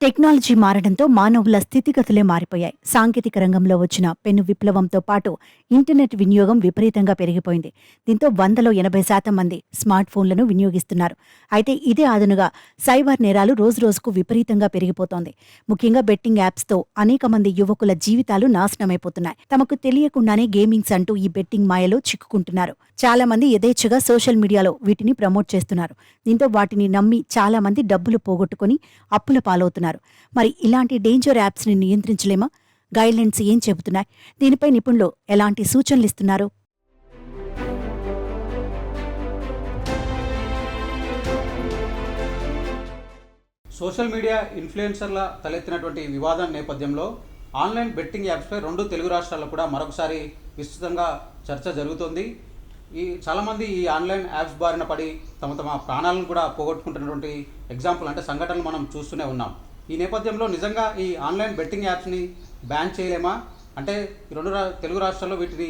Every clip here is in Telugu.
టెక్నాలజీ మారడంతో మానవుల స్థితిగతులే మారిపోయాయి. సాంకేతిక రంగంలో వచ్చిన పెను విప్లవంతో పాటు ఇంటర్నెట్ వినియోగం విపరీతంగా పెరిగిపోయింది. దీంతో 100లో 80% మంది స్మార్ట్ ఫోన్లను వినియోగిస్తున్నారు. అయితే ఇదే అదనుగా సైబర్ నేరాలు రోజురోజుకు విపరీతంగా పెరిగిపోతోంది. ముఖ్యంగా బెట్టింగ్ యాప్స్తో అనేక మంది యువకుల జీవితాలు నాశనమైపోతున్నాయి. తమకు తెలియకుండానే గేమింగ్స్ అంటూ ఈ బెట్టింగ్ మాయలో చిక్కుకుంటున్నారు. చాలా మంది యథేచ్ఛగా సోషల్ మీడియాలో వీటిని ప్రమోట్ చేస్తున్నారు. దీంతో వాటిని నమ్మి చాలా మంది డబ్బులు పోగొట్టుకుని అప్పుల పాలవుతున్నారు. మరి ఇలాంటి డేంజర్ యాప్స్ ని నియంత్రించలేమా? గైడ్లైన్స్ ఏం చెబుతున్నాయి? దీనిపై నిపుణులు ఎలాంటి సూచనలు ఇస్తున్నారు? సోషల్ మీడియా ఇన్ఫ్లుయెన్సర్ల తలెత్తినటువంటి వివాదం నేపథ్యంలో ఆన్లైన్ బెట్టింగ్ యాప్స్పై 2 తెలుగు రాష్ట్రాల్లో కూడా మరొకసారి విస్తృతంగా చర్చ జరుగుతోంది. చాలామంది ఈ ఆన్లైన్ యాప్స్ బారిన పడి తమ ప్రాణాలను కూడా పోగొట్టుకుంటున్నటువంటి ఎగ్జాంపుల్ అంటే సంఘటనలు మనం చూస్తూనే ఉన్నాం. ఈ నేపథ్యంలో నిజంగా ఈ ఆన్లైన్ బెట్టింగ్ యాప్స్ని బ్యాన్ చేయలేమా? అంటే ఈ 2 తెలుగు రాష్ట్రాల్లో వీటిని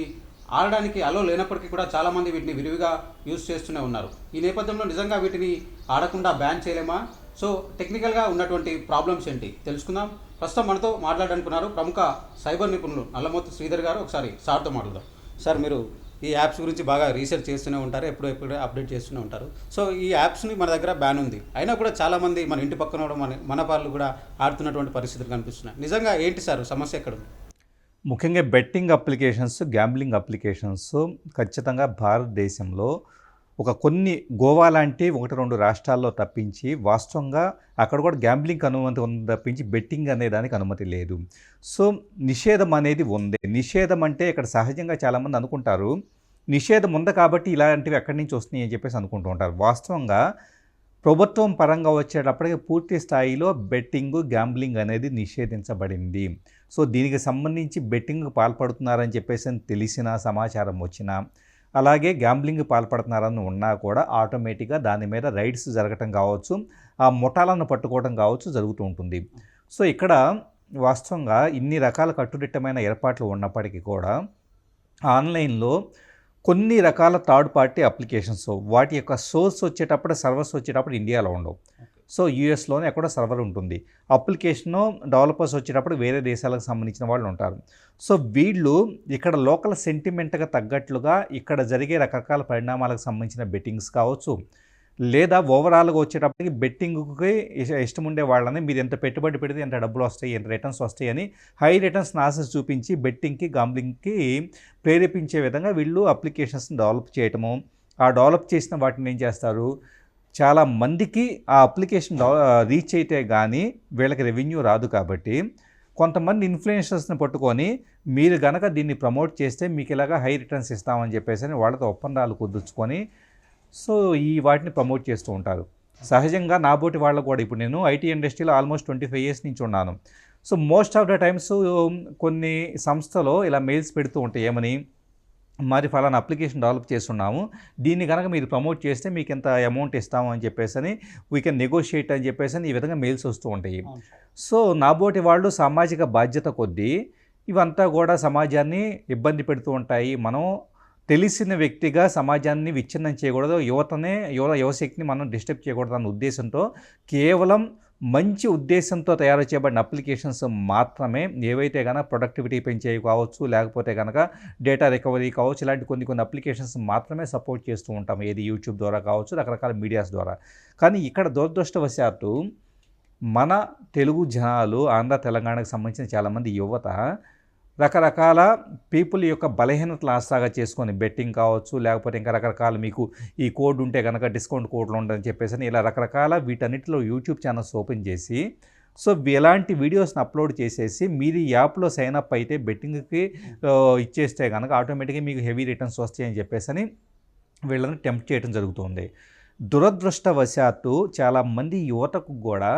ఆడడానికి అలో లేనప్పటికీ కూడా చాలామంది వీటిని విరివిగా యూజ్ చేస్తూనే ఉన్నారు. ఈ నేపథ్యంలో నిజంగా వీటిని ఆడకుండా బ్యాన్ చేయలేమా? సో టెక్నికల్గా ఉన్నటువంటి ప్రాబ్లమ్స్ ఏంటి తెలుసుకుందాం. ప్రస్తుతం మనతో మాట్లాడాలనుకున్నారు ప్రముఖ సైబర్ నిపుణులు నల్లమోతు శ్రీధర్ గారు. ఒకసారి సార్తో మాట్లాడదాం. సార్, మీరు ఈ యాప్స్ గురించి బాగా రీసెర్చ్ చేస్తూనే ఉంటారు, ఎప్పుడెప్పుడు అప్డేట్ చేస్తూనే ఉంటారు. సో ఈ యాప్స్ని మన దగ్గర బ్యాన్ ఉంది, అయినా కూడా చాలామంది మన ఇంటి పక్కన మన వాళ్ళు కూడా ఆడుతున్నటువంటి పరిస్థితులు కనిపిస్తున్నాయి. నిజంగా ఏంటి సార్ సమస్య ఎక్కడ ఉంది? ముఖ్యంగా బెట్టింగ్ అప్లికేషన్స్, గ్యాంబ్లింగ్ అప్లికేషన్స్ ఖచ్చితంగా భారతదేశంలో కొన్ని గోవా లాంటి 1-2 రాష్ట్రాల్లో తప్పించి వాస్తవంగా అక్కడ కూడా గ్యాంబ్లింగ్ అనుమతి ఉంది తప్పించి బెట్టింగ్ అనే దానికి అనుమతి లేదు. సో నిషేధం అనేది ఉంది. నిషేధం అంటే ఇక్కడ సహజంగా చాలామంది అనుకుంటారు నిషేధం ఉంది కాబట్టి ఇలాంటివి ఎక్కడి నుంచి వస్తున్నాయి అని చెప్పేసి అనుకుంటూ ఉంటారు. వాస్తవంగా ప్రభుత్వం పరంగా వచ్చేటప్పటికి పూర్తి స్థాయిలో బెట్టింగ్, గ్యాంబ్లింగ్ అనేది నిషేధించబడింది. సో దీనికి సంబంధించి బెట్టింగ్కి పాల్పడుతున్నారని చెప్పేసి తెలిసిన సమాచారం వచ్చినా, అలాగే గ్యాంబ్లింగ్ పాల్పడుతున్నారని ఉన్నా కూడా ఆటోమేటిక్గా దాని మీద రైడ్స్ జరగటం కావచ్చు, ఆ ముఠాలను పట్టుకోవడం కావచ్చు జరుగుతూ ఉంటుంది. సో ఇక్కడ వాస్తవంగా ఇన్ని రకాల కట్టుదిట్టమైన ఏర్పాట్లు ఉన్నప్పటికీ కూడా ఆన్లైన్లో కొన్ని రకాల థర్డ్ పార్టీ అప్లికేషన్స్ వాటి యొక్క సోర్స్ వచ్చేటప్పుడు, సర్వర్స్ వచ్చేటప్పుడు ఇండియాలో ఉండవు. సో యూఎస్లోనే ఎక్కడో సర్వర్ ఉంటుంది. అప్లికేషను డెవలపర్స్ వచ్చేటప్పుడు వేరే దేశాలకు సంబంధించిన వాళ్ళు ఉంటారు. సో వీళ్ళు ఇక్కడ లోకల్ సెంటిమెంట్గా తగ్గట్లుగా ఇక్కడ జరిగే రకరకాల పరిణామాలకు సంబంధించిన బెట్టింగ్స్ కావచ్చు, లేదా ఓవరాల్గా వచ్చేటప్పటికి బెట్టింగ్కి ఇష్టం ఉండే వాళ్ళని మీరు ఎంత పెట్టుబడి పెడితే ఎంత డబ్బులు వస్తాయి, ఎంత రిటర్న్స్ వస్తాయి అని హై రిటర్న్స్ ఆశ చూపించి బెట్టింగ్కి, గాంబ్లింగ్కి ప్రేరేపించే విధంగా వీళ్ళు అప్లికేషన్స్ని డెవలప్ చేయటము. ఆ డెవలప్ చేసిన వాటిని ఏం చేస్తారు, చాలా మందికి ఆ అప్లికేషన్ రీచ్ అయితే కానీ వీళ్ళకి రెవెన్యూ రాదు. కాబట్టి కొంతమంది ఇన్ఫ్లుయెన్సర్స్ని పట్టుకొని మీరు కనుక దీన్ని ప్రమోట్ చేస్తే మీకు ఇలాగా హై రిటర్న్స్ ఇస్తామని చెప్పేసి వాళ్ళతో ఒప్పందాలు కుదుర్చుకొని సో వాటిని ప్రమోట్ చేస్తూ ఉంటారు. సహజంగా నాబోటి వాళ్ళకు కూడా ఇప్పుడు నేను ఐటీ ఇండస్ట్రీలో ఆల్మోస్ట్ 25 years నుంచి ఉన్నాను. So most of the times కొన్ని సంస్థలో ఇలా మెయిల్స్ పెడుతూ ఉంటాయి, ఏమని మరి ఫలానా అప్లికేషన్ డెవలప్ చేస్తున్నాము, దీన్ని కనుక మీరు ప్రమోట్ చేస్తే మీకు ఎంత అమౌంట్ ఇస్తాము అని చెప్పేసి వీ కెన్ నెగోషియేట్ అని చెప్పేసి ఈ విధంగా మెయిల్స్ వస్తూ ఉంటాయి. సో నాబోటి వాళ్ళు సామాజిక బాధ్యత కొద్దీ ఇవంతా కూడా సమాజాన్ని ఇబ్బంది పెడుతూ ఉంటాయి. మనం తెలిసిన వ్యక్తిగా సమాజాన్ని విచ్ఛిన్నం చేయకూడదు, యువశక్తిని మనం డిస్టర్బ్ చేయకూడదు అన్న ఉద్దేశంతో కేవలం మంచి ఉద్దేశంతో తయారు చేయబడిన అప్లికేషన్స్ మాత్రమే, ఏవైతే కనుక ప్రొడక్టివిటీ పెంచేవి కావచ్చు, లేకపోతే కనుక డేటా రికవరీ కావచ్చు, ఇలాంటి కొన్ని అప్లికేషన్స్ మాత్రమే సపోర్ట్ చేస్తూ ఉంటాం. ఏది యూట్యూబ్ ద్వారా కావచ్చు, రకరకాల మీడియాస్ ద్వారా. కానీ ఇక్కడ దురదృష్టవశాత్తు మన తెలుగు జనాలు, ఆంధ్ర తెలంగాణకు సంబంధించిన చాలామంది యువత రకరకాల పీపుల్ యొక్క బలహీనతలు ఆసరాగా చేసుకొని బెట్టింగ్ కావచ్చు, లేకపోతే ఇంకా రకరకాల మీకు ఈ కోడ్ ఉంటే కనుక డిస్కౌంట్ కోడ్లు ఉండని చెప్పేసి ఇలా రకరకాల వీటన్నిటిలో యూట్యూబ్ ఛానల్స్ ఓపెన్ చేసి సో ఎలాంటి వీడియోస్ని అప్లోడ్ చేసేసి మీరు ఈ యాప్లో సైన్ అప్ అయితే బెట్టింగ్కి ఇచ్చేస్తే కనుక ఆటోమేటిక్గా మీకు హెవీ రిటర్న్స్ వస్తాయని చెప్పేసి వీళ్ళని టెంప్ట్ చేయడం జరుగుతుంది. దురదృష్టవశాత్తు చాలామంది యువతకు కూడా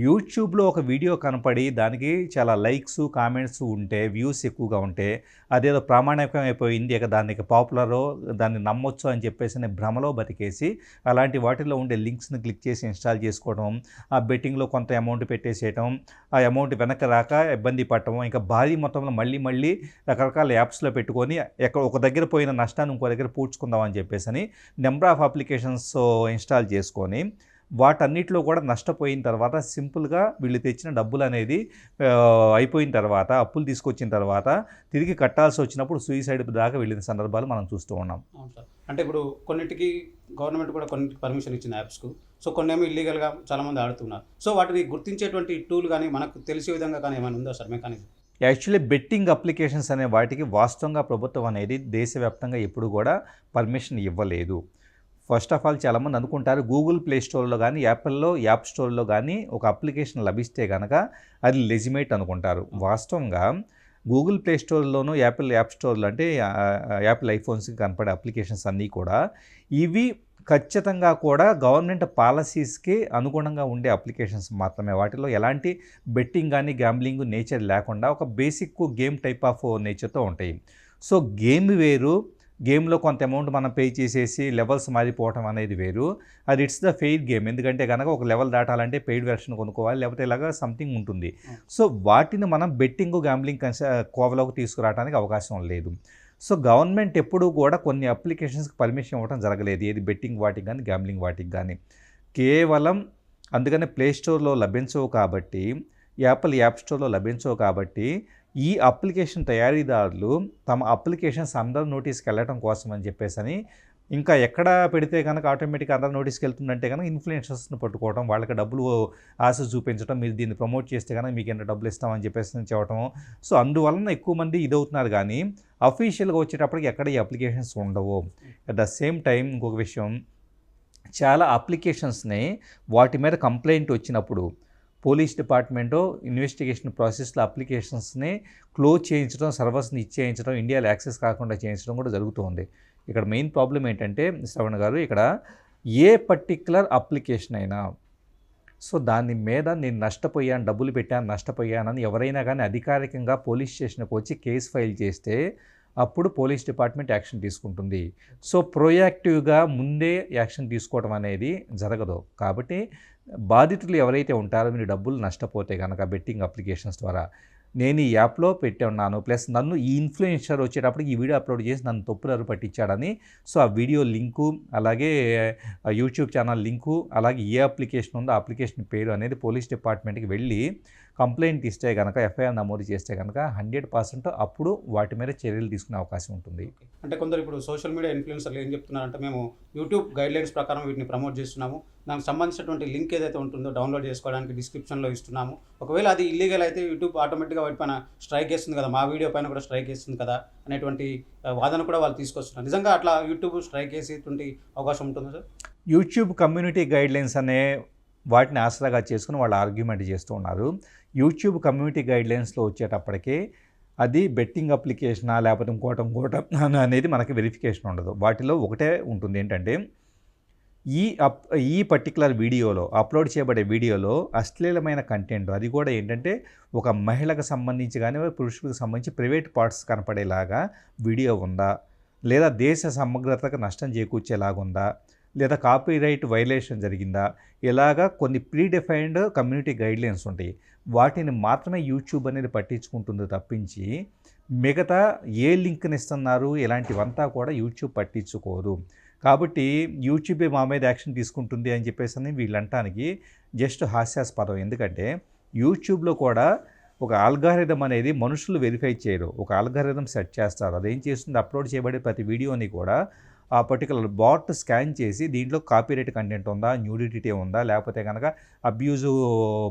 యూట్యూబ్లో ఒక వీడియో కనపడి దానికి చాలా లైక్స్, కామెంట్స్ ఉంటే, వ్యూస్ ఎక్కువగా ఉంటే అదేదో ప్రామాణికం అయిపోయింది, ఇక దానికి పాపులరో దాన్ని నమ్మొచ్చు అని చెప్పేసి భ్రమలో బతికేసి అలాంటి వాటిలో ఉండే లింక్స్ని క్లిక్ చేసి ఇన్స్టాల్ చేసుకోవడం, ఆ బెట్టింగ్లో కొంత అమౌంట్ పెట్టేసేయటం, ఆ అమౌంట్ వెనక్కి రాక ఇబ్బంది పడటం, ఇంకా భారీ మొత్తంలో మళ్ళీ రకరకాల యాప్స్లో పెట్టుకొని ఒక దగ్గర పోయిన నష్టాన్ని ఇంకో దగ్గర పూడ్చుకుందామని చెప్పేసి నెంబర్ ఆఫ్ అప్లికేషన్స్ ఇన్స్టాల్ చేసుకొని వాటన్నిటిలో కూడా నష్టపోయిన తర్వాత సింపుల్గా వీళ్ళు తెచ్చిన డబ్బులు అనేది అయిపోయిన తర్వాత అప్పులు తీసుకొచ్చిన తర్వాత తిరిగి కట్టాల్సి వచ్చినప్పుడు సూసైడ్ దాకా వెళ్ళిన సందర్భాలు మనం చూస్తూ ఉన్నాం. అవును సార్. అంటే ఇప్పుడు కొన్నిటికి గవర్నమెంట్ కూడా కొన్నిటికి పర్మిషన్ ఇచ్చింది యాప్స్కు. సో కొన్నేమో ఇల్లీగల్గా చాలామంది ఆడుతున్నారు. సో వాటిని గుర్తించేటువంటి టూల్ కానీ మనకు తెలిసే విధంగా కానీ ఏమైనా ఉందా sir mechanism? Actually betting applications అనే వాటికి వాస్తవంగా ప్రభుత్వం అనేది దేశవ్యాప్తంగా ఎప్పుడు కూడా పర్మిషన్ ఇవ్వలేదు. ఫస్ట్ ఆఫ్ ఆల్ చాలామంది అనుకుంటారు గూగుల్ ప్లే స్టోర్లో కానీ యాపిల్లో యాప్ స్టోర్లో కానీ ఒక అప్లికేషన్ లభిస్తే కనుక అది లెజిమేట్ అనుకుంటారు. వాస్తవంగా గూగుల్ ప్లే స్టోర్లోనూ యాపిల్ యాప్ స్టోర్లో అంటే యాపిల్ ఐఫోన్స్కి కనపడే అప్లికేషన్స్ అన్నీ కూడా ఇవి ఖచ్చితంగా కూడా గవర్నమెంట్ పాలసీస్కి అనుగుణంగా ఉండే అప్లికేషన్స్ మాత్రమే. వాటిలో ఎలాంటి బెట్టింగ్ కానీ గ్యాంబ్లింగ్ నేచర్ లేకుండా ఒక బేసిక్ గేమ్ టైప్ ఆఫ్ నేచర్తో ఉంటాయి. సో గేమ్ వేరు, గేమ్లో కొంత అమౌంట్ మనం పే చేసేసి లెవెల్స్ మారిపోవటం అనేది వేరు. అది ఇట్స్ ద ఫెయిర్ గేమ్. ఎందుకంటే కనుక ఒక లెవెల్ దాటాలంటే పెయిడ్ వెర్షన్ కొనుక్కోవాలి, లేకపోతే ఇలాగా సంథింగ్ ఉంటుంది. సో వాటిని మనం బెట్టింగ్ గ్యాంబ్లింగ్ కోవలోకి తీసుకురావడానికి అవకాశం లేదు. సో గవర్నమెంట్ ఎప్పుడూ కూడా కొన్ని అప్లికేషన్స్కి పర్మిషన్ ఇవ్వడం జరగలేదు, ఏది బెట్టింగ్ వాటికి కానీ గ్యాంబ్లింగ్ వాటికి కానీ. కేవలం అందుకని ప్లే స్టోర్లో లభించవు కాబట్టి, యాపిల్ యాప్ స్టోర్లో లభించవు కాబట్టి ఈ అప్లికేషన్ తయారీదారులు తమ అప్లికేషన్స్ అందరి నోటీస్కి వెళ్ళడం కోసం అని చెప్పేసి ఇంకా ఎక్కడ పెడితే కనుక ఆటోమేటిక్గా అందరి నోటీస్కి వెళ్తుందంటే కనుక ఇన్ఫ్లుయెన్సర్స్ని పట్టుకోవడం, వాళ్ళకి డబ్బులు ఆశ చూపించడం, మీరు దీన్ని ప్రమోట్ చేస్తే కనుక మీకు ఎంత డబ్బులు ఇస్తామని చెప్పేసి చెప్పడం. సో అందువలన ఎక్కువ మంది ఇదవుతున్నారు. కానీ అఫీషియల్గా వచ్చేటప్పటికి ఎక్కడ ఈ అప్లికేషన్స్ ఉండవు. అట్ ద సేమ్ టైం ఇంకొక విషయం, చాలా అప్లికేషన్స్ని వాటి మీద కంప్లైంట్ వచ్చినప్పుడు పోలీస్ డిపార్ట్మెంటు ఇన్వెస్టిగేషన్ ప్రాసెస్లో అప్లికేషన్స్ని క్లోజ్ చేయించడం, సర్వర్స్ని ఇచ్చేయించడం, ఇండియాలో యాక్సెస్ కాకుండా చేయించడం కూడా జరుగుతుంది. ఇక్కడ మెయిన్ ప్రాబ్లం ఏంటంటే శ్రవణ్ గారు, ఇక్కడ ఏ పర్టిక్యులర్ అప్లికేషన్ అయినా సో దాని మీద నేను నష్టపోయాను, డబ్బులు పెట్టాను, నష్టపోయానని ఎవరైనా కానీ అధికారికంగా పోలీస్ స్టేషన్కి వచ్చి కేసు ఫైల్ చేస్తే అప్పుడు పోలీస్ డిపార్ట్మెంట్ యాక్షన్ తీసుకుంటుంది. సో ప్రోయాక్టివ్గా ముందే యాక్షన్ తీసుకోవడం అనేది జరగదు. కాబట్టి బాధితులు ఎవరైతే ఉంటారో, మీరు డబ్బులు నష్టపోతే కనుక బెట్టింగ్ అప్లికేషన్స్ ద్వారా, నేను ఈ యాప్లో పెట్టి ఉన్నాను, ప్లస్ నన్ను ఈ ఇన్ఫ్లుయెన్సర్ వచ్చేటప్పటికి ఈ వీడియో అప్లోడ్ చేసి నన్ను తప్పుదారి పట్టించాడని, సో ఆ వీడియో లింకు, అలాగే యూట్యూబ్ ఛానల్ లింకు, అలాగే ఏ అప్లికేషన్ ఉందో ఆ అప్లికేషన్ పేరు అనేది పోలీస్ డిపార్ట్మెంట్కి వెళ్ళి కంప్లైంట్ ఇస్తే కనుక, ఎఫ్ఐఆర్ నమోదు చేస్తే కనుక 100% అప్పుడు వాటి మీద చర్యలు తీసుకునే అవకాశం ఉంటుంది. అంటే కొందరు ఇప్పుడు సోషల్ మీడియా ఇన్ఫ్లుయెన్సర్లు ఏం చెప్తున్నారంటే, మేము యూట్యూబ్ గైడ్లైన్స్ ప్రకారం వీటిని ప్రమోట్ చేస్తున్నాము, దానికి సంబంధించినటువంటి లింక్ ఏదైతే ఉంటుందో డౌన్లోడ్ చేసుకోవడానికి డిస్క్రిప్షన్లో ఇస్తున్నాము, ఒకవేళ అది ఇల్లీగల్ అయితే యూట్యూబ్ ఆటోమేటిక్గా వాటి పైన స్ట్రైక్ చేస్తుంది కదా, మా వీడియో పైన కూడా స్ట్రైక్ చేస్తుంది కదా అనేటువంటి వాదన కూడా వాళ్ళు తీసుకొస్తున్నారు. నిజంగా అట్లా యూట్యూబ్ స్ట్రైక్ చేసేటువంటి అవకాశం ఉంటుందా సార్? యూట్యూబ్ కమ్యూనిటీ గైడ్లైన్స్ అనే వాటిని ఆసరాగా చేసుకుని వాళ్ళు ఆర్గ్యుమెంట్ చేస్తూ ఉన్నారు. యూట్యూబ్ కమ్యూనిటీ గైడ్లైన్స్లో వచ్చేటప్పటికి అది బెట్టింగ్ అప్లికేషనా లేకపోతే ఇంకోటం అనేది మనకి వెరిఫికేషన్ ఉండదు. వాటిలో ఒకటే ఉంటుంది, ఏంటంటే ఈ పర్టికులర్ వీడియోలో, అప్లోడ్ చేయబడే వీడియోలో అశ్లీలమైన కంటెంట్, అది కూడా ఏంటంటే ఒక మహిళకు సంబంధించి కానీ పురుషులకు సంబంధించి ప్రైవేట్ పార్ట్స్ కనపడేలాగా వీడియో ఉందా, లేదా దేశ సమగ్రతకు నష్టం చేకూర్చేలాగుందా, లేదా కాపీరైట్ వైలేషన్ జరిగిందా, ఇలాగా కొన్ని ప్రీడిఫైన్డ్ కమ్యూనిటీ గైడ్లైన్స్ ఉంటాయి. వాటిని మాత్రమే యూట్యూబ్ అనేది పట్టించుకుంటుంది తప్పించి మిగతా ఏ లింక్ని ఇస్తున్నారు ఇలాంటివంతా కూడా యూట్యూబ్ పట్టించుకోదు. కాబట్టి యూట్యూబే మా మీద యాక్షన్ తీసుకుంటుంది అని చెప్పేసి వీళ్ళంటానికి జస్ట్ హాస్యాస్పదం. ఎందుకంటే యూట్యూబ్లో కూడా ఒక ఆల్గారిథం అనేది మనుషులు వెరిఫై చేయరు, ఒక ఆల్గారిథం సెట్ చేస్తారు. అదేం చేస్తుంది, అప్లోడ్ చేయబడే ప్రతి వీడియోని కూడా ఆ పర్టికులర్ బాట్ స్కాన్ చేసి దీంట్లో కాపీరైట్ కంటెంట్ ఉందా, న్యూడిటీ ఉందా, లేకపోతే కనుక అబ్యూజు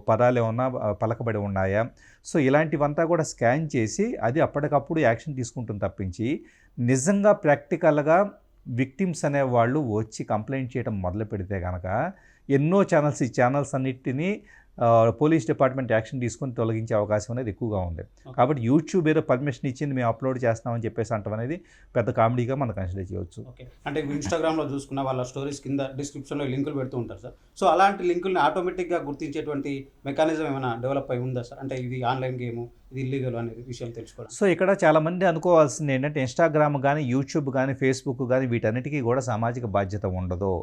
పదాలు ఏమన్నా పలకబడి ఉన్నాయా, సో ఇలాంటివంతా కూడా స్కాన్ చేసి అది అప్పటికప్పుడు యాక్షన్ తీసుకుంటుంది తప్పించి నిజంగా ప్రాక్టికల్గా విక్టిమ్స్ అనేవాళ్ళు వచ్చి కంప్లైంట్ చేయడం మొదలు పెడితే కనుక ఎన్నో ఛానల్స్, ఈ ఛానల్స్ అన్నిటినీ పోలీస్ డిపార్ట్మెంట్ యాక్షన్ తీసుకొని తొలగించే అవకాశం అనేది ఎక్కువగా ఉంది. కాబట్టి యూట్యూబ్ ఏదో పర్మిషన్ ఇచ్చింది మేము అప్లోడ్ చేస్తామని చెప్పేసి అంటాం అనేది పెద్ద కామెడీగా మనం కన్సిడర్ చేయవచ్చు. ఓకే, అంటే ఇన్స్టాగ్రామ్లో చూసుకున్న వాళ్ళ స్టోరీస్ కింద డిస్క్రిప్షన్లో లింకులు పెడుతూ ఉంటారు సార్. సో అలాంటి లింకుల్ని ఆటోమేటిక్గా గుర్తించేటువంటి మెకానిజం ఏమైనా డెవలప్ అయి ఉందా సార్? అంటే ఇది ఆన్లైన్ గేము, ఇది ఇల్లీగల్ అనేది విషయాలు తెలుసుకోవడం. సో ఇక్కడ చాలామంది అనుకోవాల్సింది ఏంటంటే ఇన్స్టాగ్రామ్ కానీ, యూట్యూబ్ కానీ, ఫేస్బుక్ కానీ వీటన్నిటికీ కూడా సామాజిక బాధ్యత ఉండదు.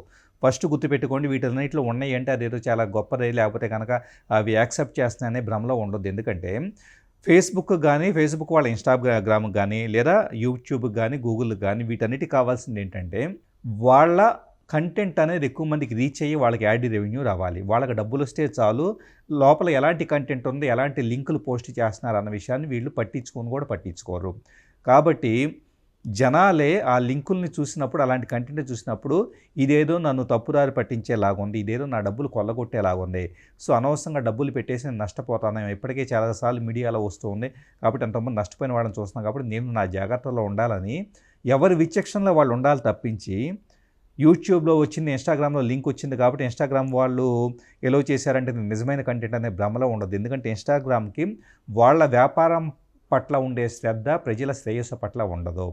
ఫస్ట్ గుర్తుపెట్టుకోండి, వీటన్నిటిలో ఉన్నాయి అంటే అదేదో చాలా గొప్పది, లేకపోతే కనుక అవి యాక్సెప్ట్ చేస్తున్నాయనే భ్రమలో ఉండదు. ఎందుకంటే ఫేస్బుక్ కానీ, ఫేస్బుక్ వాళ్ళ ఇన్స్టాగ్రామ్కి కానీ, లేదా యూట్యూబ్కి కానీ, గూగుల్కి కానీ వీటన్నిటికి కావాల్సింది ఏంటంటే వాళ్ళ కంటెంట్ అనేది ఎక్కువ మందికి రీచ్ అయ్యి వాళ్ళకి యాడ్ రెవెన్యూ రావాలి. వాళ్ళకి డబ్బులు వస్తే చాలు, లోపల ఎలాంటి కంటెంట్ ఉంది, ఎలాంటి లింకులు పోస్ట్ చేస్తున్నారు అన్న విషయాన్ని వీళ్ళు పట్టించుకోరు. కాబట్టి జనాలే ఆ లింకుల్ని చూసినప్పుడు, అలాంటి కంటెంట్ చూసినప్పుడు ఇదేదో నన్ను తప్పుదారి పట్టించేలాగుంది, ఇదేదో నా డబ్బులు కొల్లగొట్టేలాగుంది, సో అనవసరంగా డబ్బులు పెట్టేసి నేను నష్టపోతాను, ఇప్పటికే చాలాసార్లు మీడియాలో వస్తూ ఉంది కాబట్టి ఎంతోమంది నష్టపోయిన వాళ్ళని చూస్తున్నాను కాబట్టి నేను నా జాగ్రత్తలో ఉండాలని ఎవరి విచక్షణలో వాళ్ళు ఉండాలి తప్పించి, యూట్యూబ్లో వచ్చింది, ఇన్స్టాగ్రామ్లో లింక్ వచ్చింది కాబట్టి ఇన్స్టాగ్రామ్ వాళ్ళు ఎలో చేశారంటే నిజమైన కంటెంట్ అనే భ్రమలో ఉండదు. ఎందుకంటే ఇన్స్టాగ్రామ్కి వాళ్ళ వ్యాపారం పట్ల ఉండే శ్రద్ధ ప్రజల శ్రేయస్సు పట్ల ఉండదు.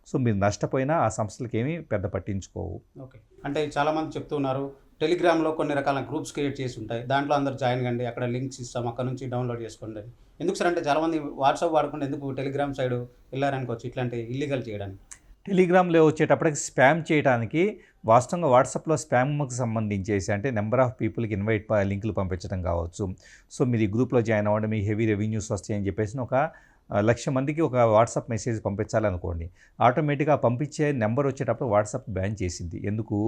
సో మీరు నష్టపోయినా ఆ సంస్థలకి ఏమీ పెద్ద పట్టించుకోవు. ఓకే. అంటే చాలామంది చెప్తున్నారు, టెలిగ్రామ్లో కొన్ని రకాల గ్రూప్స్ క్రియేట్ చేసి ఉంటాయి, దాంట్లో అందరు జాయిన్ కండి, అక్కడ లింక్స్ ఇస్తాం, అక్కడ నుంచి డౌన్లోడ్ చేసుకోండి అని. ఎందుకు సార్ అంటే చాలామంది వాట్సాప్ వాడకుండా ఎందుకు టెలిగ్రామ్ సైడ్ వెళ్ళారనుకోవచ్చు, ఇట్లాంటి ఇల్లీగల్ చేయడానికి. టెలిగ్రామ్లో వచ్చేటప్పటికి స్పామ్ చేయడానికి వాస్తవంగా వాట్సాప్లో స్పామ్కి సంబంధించేసి అంటే నెంబర్ ఆఫ్ పీపుల్కి ఇన్వైట్ లింకులు పంపించడం కావచ్చు. సో మీరు ఈ గ్రూప్లో జాయిన్ అవ్వండి, మీ హెవీ రెవెన్యూస్ వస్తాయని చెప్పేసి ఒక 1,00,000 మందికి ఒక వాట్సాప్ మెసేజ్ పంపించాలనుకోండి, ఆటోమేటిక్గా పంపించే నెంబర్ వచ్చేటప్పుడు వాట్సాప్ బ్యాన్ చేసింది. ఎందుకు?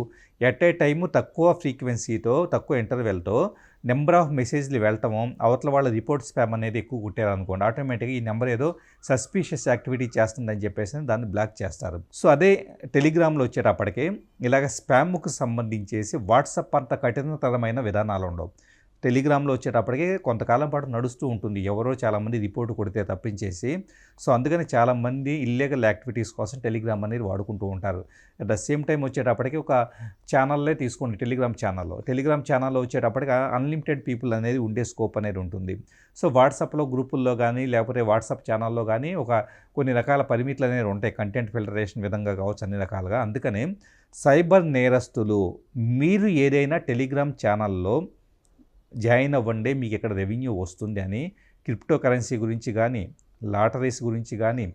ఎట్ ఏ టైము తక్కువ ఫ్రీక్వెన్సీతో, తక్కువ ఇంటర్వెల్తో నెంబర్ ఆఫ్ మెసేజ్లు వెళ్ళటము, అవతల వాళ్ళ రిపోర్ట్ స్పామ్ అనేది ఎక్కువ కుట్టారనుకోండి, ఆటోమేటిక్గా ఈ నెంబర్ ఏదో సస్పీషియస్ యాక్టివిటీ చేస్తుందని చెప్పేసి దాన్ని బ్లాక్ చేస్తారు. సో అదే టెలిగ్రామ్లో వచ్చేటప్పటికి ఇలాగ స్పామ్కు సంబంధించేసి వాట్సాప్ అంత కఠినతరమైన విధానాలు ఉండవు. టెలిగ్రామ్లో వచ్చేటప్పటికి కొంతకాలం పాటు నడుస్తూ ఉంటుంది, ఎవరో చాలామంది రిపోర్ట్ కొడితే తప్పించేసి. సో అందుకని చాలామంది ఇల్లీగల్ యాక్టివిటీస్ కోసం టెలిగ్రామ్ అనేది వాడుకుంటూ ఉంటారు. అట్ ద సేమ్ టైం వచ్చేటప్పటికి ఒక ఛానల్లే తీసుకోండి, టెలిగ్రామ్ ఛానల్లో వచ్చేటప్పటికి అన్లిమిటెడ్ పీపుల్ అనేది ఉండే స్కోప్ అనేది ఉంటుంది. సో వాట్సాప్లో గ్రూపుల్లో కానీ లేకపోతే వాట్సాప్ ఛానల్లో కానీ కొన్ని రకాల పరిమితులు అనేవి ఉంటాయి, కంటెంట్ ఫిల్టరేషన్ విధంగా కావచ్చు, అన్ని రకాలుగా. అందుకని సైబర్ నేరస్తులు మీరు ఏదైనా టెలిగ్రామ్ ఛానల్లో జాయిన్ అవ్వండి, మీకు ఇక్కడ రెవెన్యూ వస్తుంది అని క్రిప్టో కరెన్సీ గురించి కానీ, లాటరీస్ గురించి కానీ,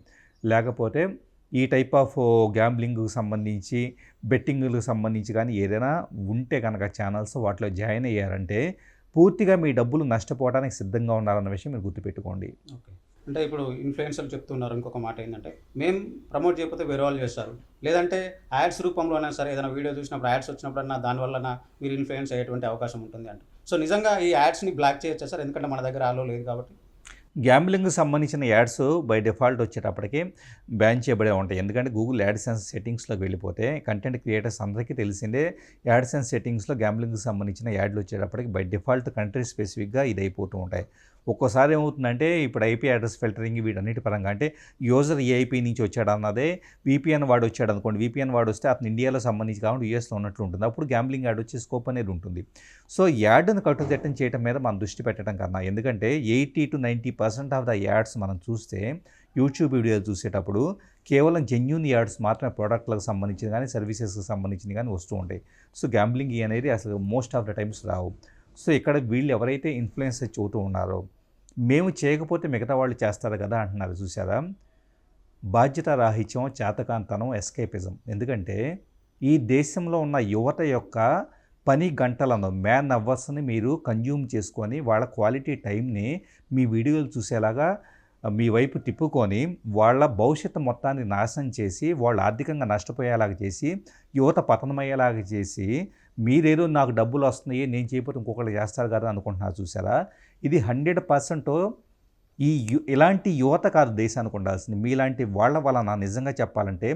లేకపోతే ఈ టైప్ ఆఫ్ గ్యాంబ్లింగ్కి సంబంధించి, బెట్టింగ్లకు సంబంధించి కానీ ఏదైనా ఉంటే కనుక ఛానల్స్ వాటిలో జాయిన్ అయ్యారంటే పూర్తిగా మీ డబ్బులు నష్టపోవడానికి సిద్ధంగా ఉన్నారన్న విషయం మీరు గుర్తుపెట్టుకోండి. ఓకే. అంటే ఇప్పుడు ఇన్ఫ్లుయెన్సర్లు చెప్తున్నారు ఇంకొక మాట ఏంటంటే, మేము ప్రమోట్ చేయకపోతే వేరే వాళ్ళు చేస్తారు, లేదంటే యాడ్స్ రూపంలో అయినా సరే ఏదైనా వీడియో చూసినప్పుడు యాడ్స్ వచ్చినప్పుడన్నా దానివల్ల మీరు ఇన్ఫ్లుయెన్స్ అయ్యేటువంటి అవకాశం ఉంటుంది అంటే. సో నిజంగా ఈ యాడ్స్ని బ్లాక్ చేయొచ్చా సార్? ఎందుకంటే మన దగ్గర ఆలో లేదు కాబట్టి. గ్యాంబ్లింగ్కి సంబంధించిన యాడ్స్ బై డిఫాల్ట్ వచ్చేటప్పటికి బ్యాన్ చేయబడే ఉంటాయి. ఎందుకంటే గూగుల్ యాడ్సెన్స్ సెట్టింగ్స్లోకి వెళ్ళిపోతే కంటెంట్ క్రియేటర్స్ అందరికీ తెలిసిందే, యాడ్సెన్స్ సెట్టింగ్స్లో గ్యాంబ్లింగ్కి సంబంధించిన యాడ్లు వచ్చేటప్పటికి బై డిఫాల్ట్ కంట్రీ స్పెసిఫిక్గా ఇది అయిపోతూ ఉంటాయి. ఒక్కోసారి ఏమవుతుందంటే ఇప్పుడు ఐపీ అడ్రస్ ఫిల్టరింగ్ వీటన్నిటి పరంగా అంటే యూజర్ ఏఐపీ నుంచి వచ్చాడు అన్నదే విపిఎన్ వాడు వచ్చాడు అనుకోండి, విపిఎన్ వాడు వస్తే అతను ఇండియాలో సంబంధించి కాబట్టి యూఎస్లో ఉన్నట్లు ఉంటుంది, అప్పుడు గ్యాంబ్లింగ్ యాడ్ వచ్చే స్కోప్ అనేది ఉంటుంది. సో యాడ్ను కట్టుదిట్టం చేయడం మీద మనం దృష్టి పెట్టడం కన్నా, ఎందుకంటే 80 to 90% ఆఫ్ ద యాడ్స్ మనం చూస్తే యూట్యూబ్ వీడియోలు చూసేటప్పుడు కేవలం జెన్యూన్ యాడ్స్ మాత్రమే ప్రోడక్ట్లకు సంబంధించిన కానీ సర్వీసెస్కి సంబంధించినవి కానీ వస్తూ ఉంటాయి. సో గ్యాంబ్లింగ్ అనేది అసలు most of the times Rao. So ఇక్కడ వీళ్ళు ఎవరైతే ఇన్ఫ్లుయెన్స్ చెబుతూ ఉన్నారో మేము చేయకపోతే మిగతా వాళ్ళు చేస్తారు కదా అంటున్నారు, చూసారా? బాధ్యత రాహిత్యం, చేతకాంతనం, ఎస్కేపిజం. ఎందుకంటే ఈ దేశంలో ఉన్న యువత యొక్క పని గంటలను, మ్యాన్ అవర్స్ని మీరు కన్జ్యూమ్ చేసుకొని వాళ్ళ క్వాలిటీ టైంని మీ వీడియోలు చూసేలాగా మీ వైపు తిప్పుకొని వాళ్ళ భవిష్యత్తు మొత్తాన్ని నాశనం చేసి వాళ్ళు ఆర్థికంగా నష్టపోయేలాగా చేసి యువత పతనమయ్యేలాగా చేసి మీరేదో నాకు డబ్బులు వస్తున్నాయి నేను చేయకపోతే ఇంకొకళ్ళు చేస్తారు కదా అనుకుంటున్నారు, చూసారా? ఇది 100% ఇలాంటి యువత కాదు దేశానికి ఉండాల్సింది, మీలాంటి వాళ్ళ వలన నిజంగా చెప్పాలంటే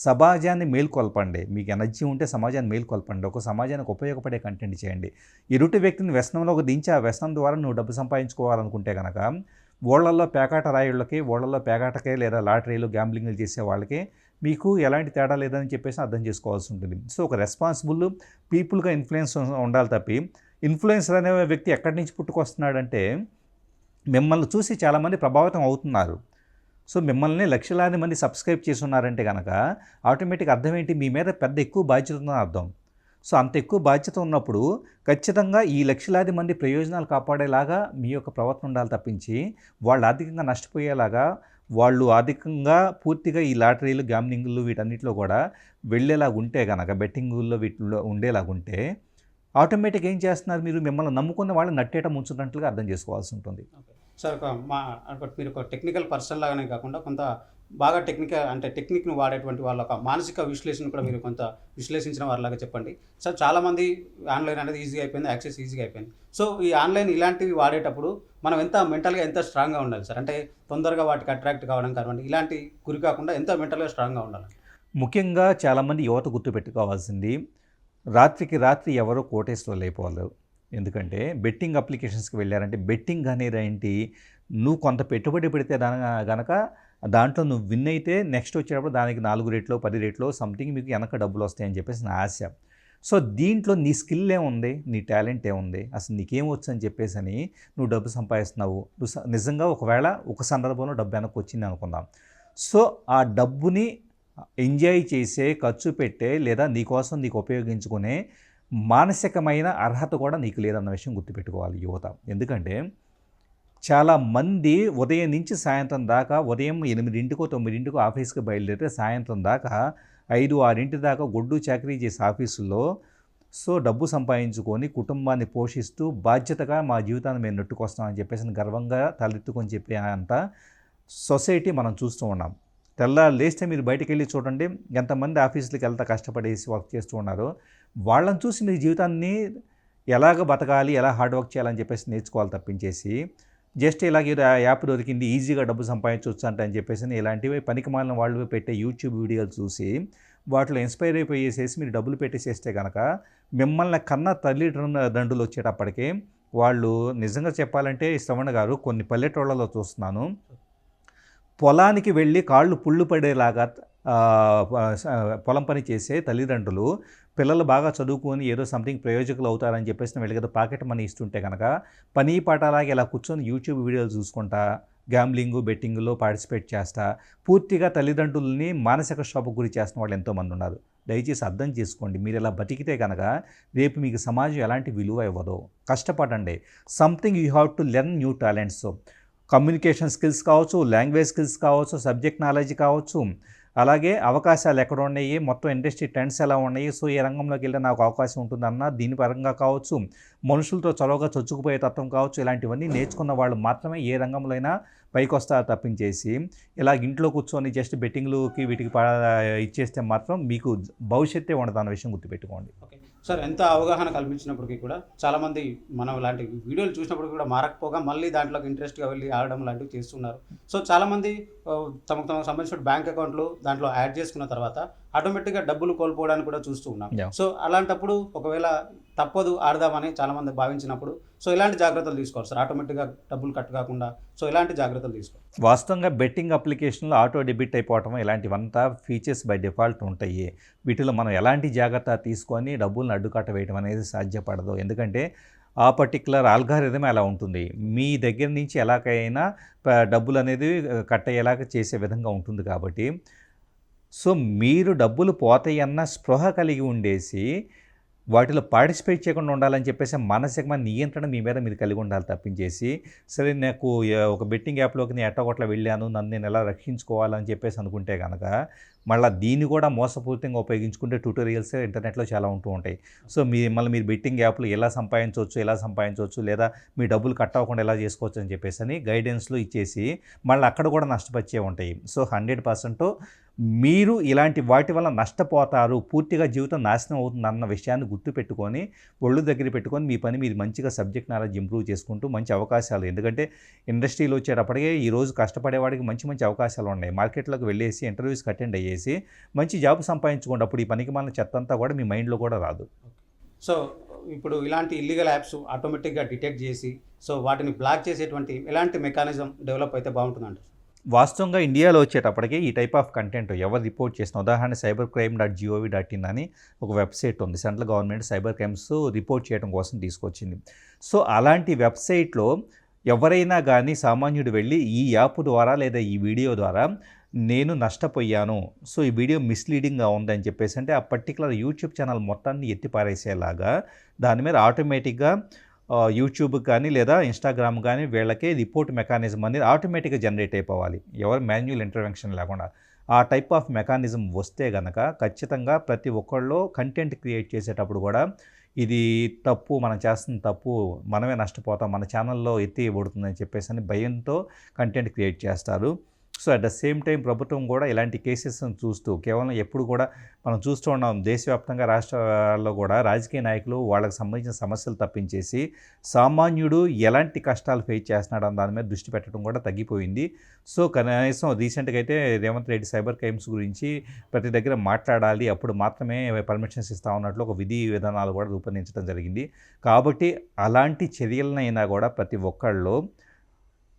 సమాజాన్ని మేల్కొల్పండి. మీకు ఎనర్జీ ఉంటే సమాజాన్ని మేల్కొల్పండి, ఒక సమాజానికి ఉపయోగపడే కంటెంట్ చేయండి. ఎదుటి వ్యక్తిని వ్యసనంలోకి దించి ఆ వ్యసనం ద్వారా నువ్వు డబ్బు సంపాదించుకోవాలనుకుంటే కనుక ఓళ్ళల్లో పేకాట రాయుళ్ళకి, ఓళ్ళల్లో పేకాటకే లేదా లాటరీలు గ్యాంబ్లింగ్లు చేసే వాళ్ళకి మీకు ఎలాంటి తేడా లేదని చెప్పేసి అర్థం చేసుకోవాల్సి ఉంటుంది. సో ఒక రెస్పాన్సిబుల్ పీపుల్గా ఇన్ఫ్లుయెన్స్ ఉండాలి తప్పి, ఇన్ఫ్లుయెన్సర్ అనే వ్యక్తి ఎక్కడి నుంచి పుట్టుకొస్తున్నాడంటే మిమ్మల్ని చూసి చాలామంది ప్రభావితం అవుతున్నారు. సో మిమ్మల్ని లక్షలాది మంది సబ్స్క్రైబ్ చేసి ఉన్నారంటే కనుక ఆటోమేటిక్ అర్థం ఏంటి, మీ మీద ఎక్కువ బాధ్యత ఉందని అర్థం. సో అంత ఎక్కువ బాధ్యత ఉన్నప్పుడు ఖచ్చితంగా ఈ లక్షలాది మంది ప్రయోజనాలు కాపాడేలాగా మీ యొక్క ప్రవర్తన ఉండాలి తప్పించి వాళ్ళు ఆర్థికంగా నష్టపోయేలాగా, వాళ్ళు ఆర్థికంగా పూర్తిగా ఈ లాటరీలు, గ్యాంబ్లింగ్లు వీటన్నిటిలో కూడా వెళ్ళేలాగా ఉంటే కనుక, బెట్టింగుల్లో వీటిలో ఉండేలాగుంటే ఆటోమేటిక్ ఏం చేస్తున్నారు, మీరు మిమ్మల్ని నమ్ముకున్న వాళ్ళు నట్టేట ముంచున్నట్లుగా అర్థం చేసుకోవాల్సి ఉంటుంది. సార్ మీరు ఒక టెక్నికల్ పర్సన్ లాగానే కాకుండా కొంత బాగా టెక్నిక్ను వాడేటువంటి వాళ్ళ ఒక మానసిక విశ్లేషణ కూడా మీరు కొంత విశ్లేషించిన వారిలాగా చెప్పండి. సార్ చాలామంది ఆన్‌లైన్ అనేది ఈజీగా అయిపోయింది. యాక్సెస్ ఈజీగా అయిపోయింది. సో ఈ ఆన్‌లైన్ ఇలాంటివి వాడేటప్పుడు మనం మెంటల్‌గా ఎంత స్ట్రాంగ్‌గా ఉండాలి సార్? అంటే తొందరగా వాటికి అట్రాక్ట్ కావడం కానివ్వండి, ఇలాంటి గురి కాకుండా ఎంత మెంటల్‌గా స్ట్రాంగ్‌గా ఉండాలి? ముఖ్యంగా చాలామంది యువత గుర్తుపెట్టుకోవాల్సింది, రాత్రికి రాత్రి ఎవరో కోటేశ్వరులు అయిపోలేరు. ఎందుకంటే బెట్టింగ్ అప్లికేషన్స్‌కి వెళ్ళారంటే బెట్టింగ్ అనేదేంటి, నువ్వు కొంత పెట్టుబడి పెడితే గనక దాంట్లో నువ్వు విన్ అయితే నెక్స్ట్ వచ్చేటప్పుడు దానికి 4 రెట్లో, 10 రెట్లో సంథింగ్ మీకు వెనక డబ్బులొస్తాయని చెప్పేసి నా ఆశ. సో దీంట్లో నీ స్కిల్ ఏముంది? నీ టాలెంట్ ఏముంది? అసలు నీకేమొచ్చు అని చెప్పేసని నువ్వు డబ్బు సంపాదిస్తున్నావు. నువ్వు నిజంగా ఒకవేళ ఒక సందర్భంలో డబ్బు వెనక్కొచ్చింది అనుకుందాం. సో ఆ డబ్బుని ఎంజాయ్ చేసే, ఖర్చు పెట్టే లేదా నీకోసం నీకు ఉపయోగించుకునే మానసికమైన అర్హత కూడా నీకు లేదన్న విషయం గుర్తుపెట్టుకోవాలి యువత. ఎందుకంటే చాలామంది ఉదయం నుంచి సాయంత్రం దాకా, ఉదయం 8కో 9కో ఆఫీస్‌కి బయలుదేరితే సాయంత్రం దాకా 5, 6 దాకా గొడ్డు చాకిరీ చేసే ఆఫీసుల్లో సో డబ్బు సంపాదించుకొని కుటుంబాన్ని పోషిస్తూ బాధ్యతగా మా జీవితాన్ని మేము నెట్టుకొస్తామని చెప్పేసి గర్వంగా తలెత్తుకొని చెప్పే అంత సొసైటీ మనం చూస్తూ ఉన్నాం. తెల్లారి లేస్తే మీరు బయటికెళ్ళి చూడండి, ఎంతమంది ఆఫీసులకి వెళ్తా కష్టపడేసి వర్క్ చేస్తూ ఉన్నారో వాళ్ళని చూసి మీ జీవితాన్ని ఎలాగ బతకాలి, ఎలా హార్డ్ వర్క్ చేయాలని చెప్పేసి నేర్చుకోవాలి తప్పించేసి జస్ట్ ఇలాగ ఏదో యాప్ దొరికింది ఈజీగా డబ్బు సంపాదించవచ్చు అని చెప్పేసి ఇలాంటివి పనికిమాలిన వాళ్ళు పెట్టే యూట్యూబ్ వీడియోలు చూసి వాటిలో ఇన్స్పైర్ అయిపోయేసేసి మీరు డబ్బులు పెట్టేసేస్తే కనుక మిమ్మల్ని కన్నా తల్లిదండ్రులు వచ్చేటప్పటికే వాళ్ళు నిజంగా చెప్పాలంటే శ్రవణ్ గారు కొన్ని పల్లెటూళ్ళలో చూస్తున్నాను, పొలానికి వెళ్ళి కాళ్ళు పుళ్ళు పడేలాగా పొలం పని చేసే తల్లిదండ్రులు పిల్లలు బాగా చదువుకొని ఏదో సంథింగ్ ప్రయోజకులు అవుతారని చెప్పేసి వీళ్ళకి ఏదో పాకెట్ మనీ ఇస్తుంటే కనుక పని పాటలాగా ఇలా కూర్చొని యూట్యూబ్ వీడియోలు చూసుకుంటా గ్యాంబ్లింగ్ బెట్టింగ్లో పార్టిసిపేట్ చేస్తా పూర్తిగా తల్లిదండ్రులని మానసిక క్షోభకు గురి చేస్తున్న వాళ్ళు ఎంతోమంది ఉన్నారు. దయచేసి అర్థం చేసుకోండి, మీరు ఇలా బతికితే కనుక రేపు మీకు సమాజం ఎలాంటి విలువ ఇవ్వదు. కష్టపడండి. Something you have to learn new talents. Communication skills కావచ్చు, లాంగ్వేజ్ స్కిల్స్ కావచ్చు, సబ్జెక్ట్ నాలెడ్జ్ కావచ్చు, అలాగే అవకాశాలు ఎక్కడ ఉన్నాయి, మొత్తం ఇండస్ట్రీ ట్రెండ్స్ ఎలా ఉన్నాయి, సో ఏ రంగంలోకి వెళ్తే నాకు అవకాశం ఉంటుందన్న దీని పరంగా కావచ్చు, మనుషులతో చొరవగా చొచ్చుకుపోయే తత్వం కావచ్చు, ఇలాంటివన్నీ నేర్చుకున్న వాళ్ళు మాత్రమే ఏ రంగంలో అయినా పైకి వస్తారు తప్పించేసి ఇలా ఇంట్లో కూర్చొని జస్ట్ బెట్టింగ్లకి వీటికి ఇచ్చేస్తే మాత్రం మీకు భవిష్యత్తే ఉండదు అన్న విషయం గుర్తుపెట్టుకోండి. ఓకే సార్, ఎంత అవగాహన కల్పించినప్పటికీ కూడా చాలామంది మనం ఇలాంటి వీడియోలు చూసినప్పుడు కూడా మారకపోగా మళ్ళీ దాంట్లోకి ఇంట్రెస్ట్గా వెళ్ళి ఆడడం లాంటివి చేస్తున్నారు. సో చాలామంది తమకు సంబంధించిన బ్యాంక్ అకౌంట్లు దాంట్లో యాడ్ చేసుకున్న తర్వాత ఆటోమేటిక్గా డబ్బులు కోల్పోవడానికి కూడా చూస్తూ ఉన్నాం. సో అలాంటప్పుడు ఒకవేళ తప్పదు ఆడదామని చాలామంది భావించినప్పుడు సో ఎలాంటి జాగ్రత్తలు తీసుకోవాలి సార్? ఆటోమేటిక్గా డబ్బులు కట్ కాకుండా సో ఎలాంటి జాగ్రత్తలు తీసుకోవాలి? వాస్తవంగా బెట్టింగ్ అప్లికేషన్లో ఆటో డెబిట్ అయిపోవటం ఇలాంటివంతా ఫీచర్స్ బై డిఫాల్ట్ ఉంటాయి. వీటిలో మనం ఎలాంటి జాగ్రత్త తీసుకొని డబ్బులను అడ్డుకట్ట వేయడం అనేది సాధ్యపడదు. ఎందుకంటే ఆ పర్టికులర్ ఆల్గారిథం అలా ఉంటుంది. మీ దగ్గర నుంచి ఎలాగైనా డబ్బులు అనేది కట్ అయ్యేలాగా చేసే విధంగా ఉంటుంది కాబట్టి సో మీరు డబ్బులు పోతాయన్న స్పృహ కలిగి ఉండేసి వాటిలో పార్టిసిపేట్ చేయకుండా ఉండాలని చెప్పేసి మానసికమైన నియంత్రణ మీ మీద మీరు కలిగి ఉండాలి తప్పించేసి సరే నాకు ఒక బెట్టింగ్ యాప్లోకి నేను ఎట్టగొట్ల వెళ్ళాను, నన్ను నేను ఎలా రక్షించుకోవాలని చెప్పేసి అనుకుంటే కనుక మళ్ళీ దీన్ని కూడా మోసపూరితంగా ఉపయోగించుకుంటే ట్యూటోరియల్స్ ఇంటర్నెట్లో చాలా ఉంటూ ఉంటాయి. సో మళ్ళీ మీరు బెట్టింగ్ యాప్లు ఎలా సంపాదించవచ్చు లేదా మీ డబ్బులు కట్ అవ్వకుండా ఎలా చేసుకోవచ్చు అని చెప్పేసి అని గైడెన్స్లు ఇచ్చేసి మళ్ళీ అక్కడ కూడా నష్టపరిచే ఉంటాయి. సో 100% మీరు ఇలాంటి వాటి వల్ల నష్టపోతారు, పూర్తిగా జీవితం నాశనం అవుతుంది అన్న విషయాన్ని గుర్తుపెట్టుకొని ఒళ్ళు దగ్గర పెట్టుకొని మీ పని మీరు మంచిగా సబ్జెక్ట్ నాలెడ్జ్ ఇంప్రూవ్ చేసుకుంటూ మంచి అవకాశాలు, ఎందుకంటే ఇండస్ట్రీలో వచ్చేటప్పటికే ఈరోజు కష్టపడేవాడికి మంచి మంచి అవకాశాలు ఉన్నాయి. మార్కెట్లోకి వెళ్ళేసి ఇంటర్వ్యూస్కి అటెండ్ అయ్యేసి మంచి జాబ్ సంపాదించుకోండి. అప్పుడు ఈ పనికి మన చెత్త అంతా కూడా మీ మైండ్లో కూడా రాదు. సో ఇప్పుడు ఇలాంటి ఇల్లీగల్ యాప్స్ ఆటోమేటిక్గా డిటెక్ట్ చేసి సో వాటిని బ్లాక్ చేసేటువంటి ఎలాంటి మెకానిజం డెవలప్ అయితే బాగుంటుందంట? వాస్తవంగా ఇండియాలో వచ్చేటప్పటికి ఈ టైప్ ఆఫ్ కంటెంట్ ఎవరు రిపోర్ట్ చేసిన ఉదాహరణ cybercrime.gov.in అని ఒక వెబ్సైట్ ఉంది. Central government cyber crimes report చేయడం కోసం తీసుకొచ్చింది. సో అలాంటి వెబ్సైట్లో ఎవరైనా కానీ సామాన్యుడు వెళ్ళి ఈ యాప్ ద్వారా లేదా ఈ వీడియో ద్వారా నేను నష్టపోయాను, సో ఈ వీడియో మిస్లీడింగ్గా ఉందని చెప్పేసి అంటే ఆ పర్టికులర్ యూట్యూబ్ ఛానల్ మొత్తాన్ని ఎత్తిపారేసేలాగా దాని మీద ఆటోమేటిక్గా యూట్యూబ్ కానీ లేదా ఇన్స్టాగ్రామ్ కానీ వీళ్ళకే రిపోర్ట్ మెకానిజం అనేది ఆటోమేటిక్గా జనరేట్ అయిపోవాలి, ఎవరు మాన్యువల్ ఇంటర్వెన్షన్ లేకుండా. ఆ టైప్ ఆఫ్ మెకానిజం వస్తే కనుక ఖచ్చితంగా ప్రతి ఒక్కళ్ళు కంటెంట్ క్రియేట్ చేసేటప్పుడు కూడా ఇది తప్పు, మనం చేస్తున్న తప్పు, మనమే నష్టపోతాం, మన ఛానల్లో ఎత్తి ఇవ్వబడుతుందని చెప్పేసి అని భయంతో కంటెంట్ క్రియేట్ చేస్తారు. So at the same time ప్రభుత్వం కూడా ఇలాంటి కేసెస్ని చూస్తూ కేవలం ఎప్పుడు కూడా మనం చూస్తూ ఉన్నాం దేశవ్యాప్తంగా రాష్ట్రాల్లో కూడా రాజకీయ నాయకులు వాళ్ళకి సంబంధించిన సమస్యలు తప్పించేసి సామాన్యుడు ఎలాంటి కష్టాలు ఫేస్ చేస్తున్నాడు అన్న దాని మీద దృష్టి పెట్టడం కూడా తగ్గిపోయింది. సో కనీసం రీసెంట్గా అయితే రేవంత్ రెడ్డి సైబర్ క్రైమ్స్ గురించి ప్రతి దగ్గర మాట్లాడాలి, అప్పుడు మాత్రమే పర్మిషన్స్ ఇస్తా ఉన్నట్లు ఒక విధి విధానాలు కూడా రూపొందించడం జరిగింది. కాబట్టి అలాంటి చర్యలనైనా కూడా ప్రతి ఒక్కళ్ళు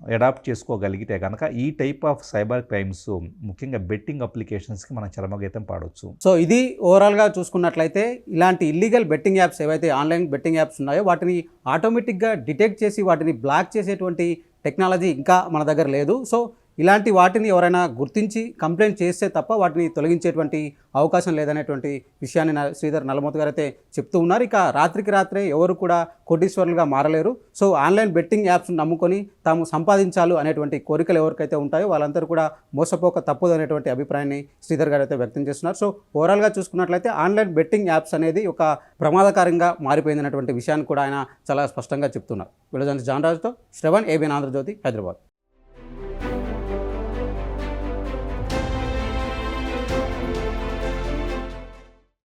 అడాప్ట్ చేసుకోగలిగితే కనుక ఈ టైప్ ఆఫ్ సైబర్ క్రైమ్స్ ముఖ్యంగా బెట్టింగ్ అప్లికేషన్స్కి మనం చరమగీతం పాడవచ్చు. సో ఇది ఓవరాల్గా చూసుకున్నట్లయితే ఇలాంటి ఇల్లీగల్ బెట్టింగ్ యాప్స్ ఏవైతే ఆన్లైన్ బెట్టింగ్ యాప్స్ ఉన్నాయో వాటిని ఆటోమేటిక్గా డిటెక్ట్ చేసి వాటిని బ్లాక్ చేసేటువంటి టెక్నాలజీ ఇంకా మన దగ్గర లేదు. సో ఇలాంటి వాటిని ఎవరైనా గుర్తించి కంప్లైంట్ చేస్తే తప్ప వాటిని తొలగించేటువంటి అవకాశం లేదనేటువంటి విషయాన్ని శ్రీధర్ నల్లమోతు గారు అయితే చెప్తూ ఉన్నారు. ఇక రాత్రికి రాత్రే ఎవరు కూడా కోటీశ్వరులుగా మారలేరు. సో ఆన్లైన్ బెట్టింగ్ యాప్స్ నమ్ముకొని తాము సంపాదించాలి అనేటువంటి కోరికలు ఎవరికైతే ఉంటాయో వాళ్ళందరూ కూడా మోసపోక తప్పదు అనేటువంటి అభిప్రాయాన్ని శ్రీధర్ గారు అయితే వ్యక్తం చేస్తున్నారు. సో ఓవరాల్గా చూసుకున్నట్లయితే ఆన్లైన్ బెట్టింగ్ యాప్స్ అనేది ఒక ప్రమాదకరంగా మారిపోయిందనేటువంటి విషయాన్ని కూడా ఆయన చాలా స్పష్టంగా చెప్తున్నారు. విడుదల జాన్ రాజుతో శ్రవణ్, ఏబిఎన్ ఆంధ్రజ్యోతి, హైదరాబాద్.